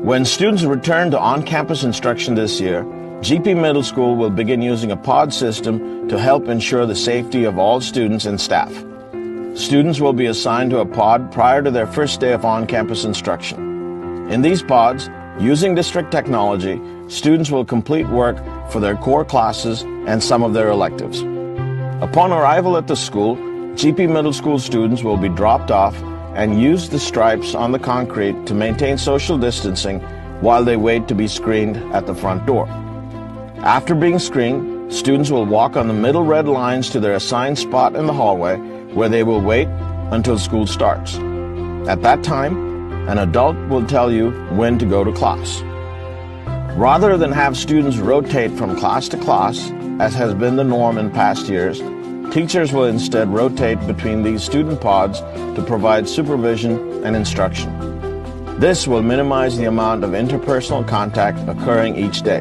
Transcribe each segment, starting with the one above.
When students return to on-campus instruction this year, GP Middle School will begin using a pod system to help ensure the safety of all students and staff. Students will be assigned to a pod prior to their first day of on-campus instruction. In these pods, using district technology, students will complete work for their core classes and some of their electives. Upon arrival at the school, GP Middle School students will be dropped off and use the stripes on the concrete to maintain social distancing while they wait to be screened at the front door. After being screened, students will walk on the middle red lines to their assigned spot in the hallway where they will wait until school starts. At that time, an adult will tell you when to go to class. Rather than have students rotate from class to class, as has been the norm in past years, teachers will instead rotate between these student pods to provide supervision and instruction. This will minimize the amount of interpersonal contact occurring each day.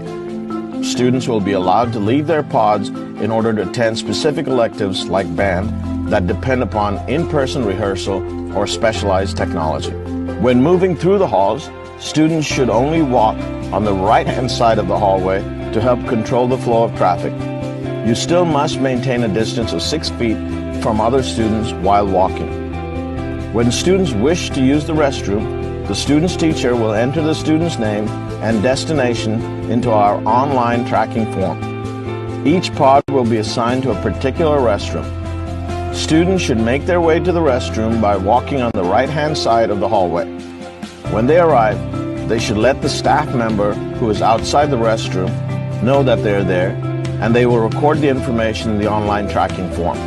Students will be allowed to leave their pods in order to attend specific electives like band that depend upon in-person rehearsal or specialized technology. When moving through the halls, students should only walk on the right-hand side of the hallway to help control the flow of traffic. You still must maintain a distance of 6 feet from other students while walking. When students wish to use the restroom, the student's teacher will enter the student's name and destination into our online tracking form. Each pod will be assigned to a particular restroom. Students should make their way to the restroom by walking on the right-hand side of the hallway. When they arrive, they should let the staff member who is outside the restroom know that they're there, and they will record the information in the online tracking form.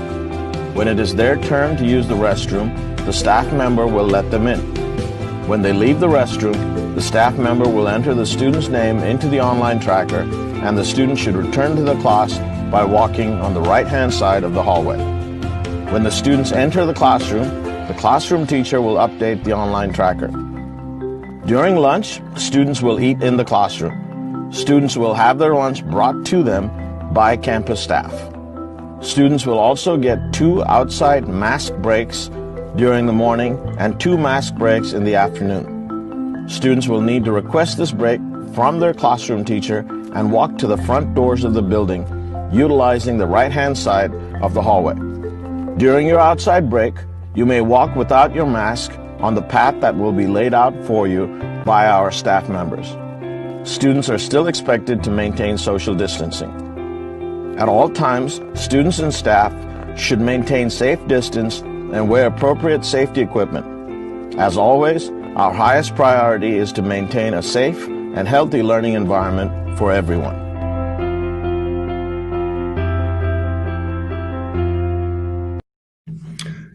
When it is their turn to use the restroom, the staff member will let them in. When they leave the restroom, the staff member will enter the student's name into the online tracker, and the student should return to the class by walking on the right-hand side of the hallway. When the students enter the classroom teacher will update the online tracker. During lunch, students will eat in the classroom. Students will have their lunch brought to them by campus staff. Students will also get 2 outside mask breaks during the morning and 2 mask breaks in the afternoon. Students will need to request this break from their classroom teacher and walk to the front doors of the building, utilizing the right-hand side of the hallway. During your outside break, you may walk without your mask on the path that will be laid out for you by our staff members. Students are still expected to maintain social distancing. At all times, students and staff should maintain safe distance and wear appropriate safety equipment. As always, our highest priority is to maintain a safe and healthy learning environment for everyone.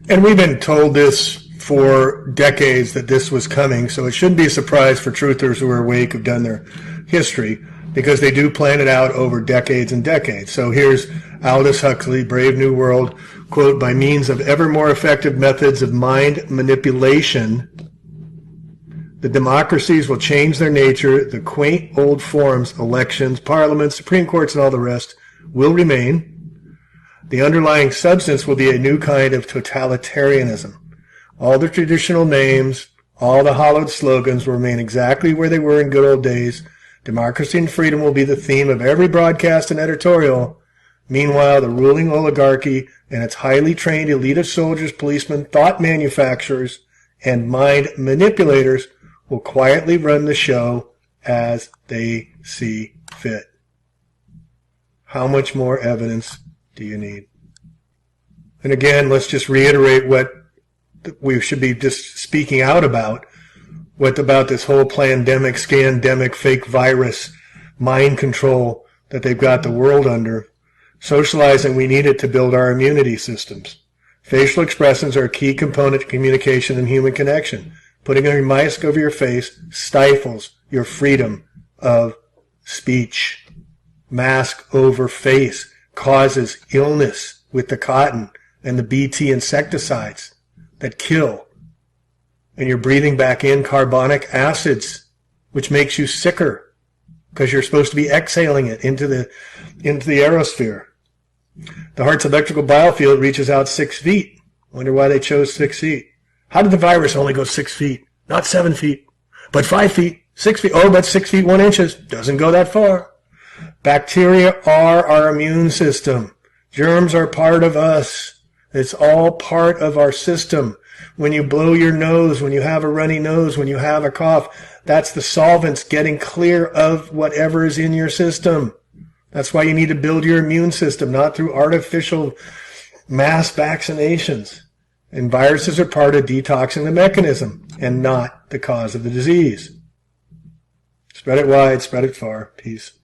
And we've been told this for decades that this was coming, so it shouldn't be a surprise for truthers who are awake, who've done their history, because they do plan it out over decades and decades. So here's Aldous Huxley, Brave New World, quote, "By means of ever more effective methods of mind manipulation, the democracies will change their nature. The quaint old forms, elections, parliaments, Supreme Courts, and all the rest will remain. The underlying substance will be a new kind of totalitarianism. All the traditional names, all the hollowed slogans will remain exactly where they were in good old days. Democracy and freedom will be the theme of every broadcast and editorial. Meanwhile, the ruling oligarchy and its highly trained elite of soldiers, policemen, thought manufacturers, and mind manipulators will quietly run the show as they see fit." How much more evidence do you need? And again, let's just reiterate what we should be just speaking out about. What about this whole pandemic, scandemic, fake virus, mind control that they've got the world under? Socializing, we need it to build our immunity systems. Facial expressions are a key component to communication and human connection. Putting a mask over your face stifles your freedom of speech. Mask over face causes illness with the cotton and the BT insecticides that kill. And you're breathing back in carbonic acids, which makes you sicker because you're supposed to be exhaling it into the aerosphere. The heart's electrical biofield reaches out 6 feet. Wonder why they chose 6 feet. How did the virus only go 6 feet? Not 7 feet, but 5 feet, 6 feet. Oh, but 6 feet 1 inches doesn't go that far. Bacteria are our immune system. Germs are part of us. It's all part of our system. When you blow your nose, when you have a runny nose, when you have a cough, that's the solvents getting clear of whatever is in your system. That's why you need to build your immune system, not through artificial mass vaccinations. And viruses are part of detoxing the mechanism and not the cause of the disease. Spread it wide, spread it far. Peace.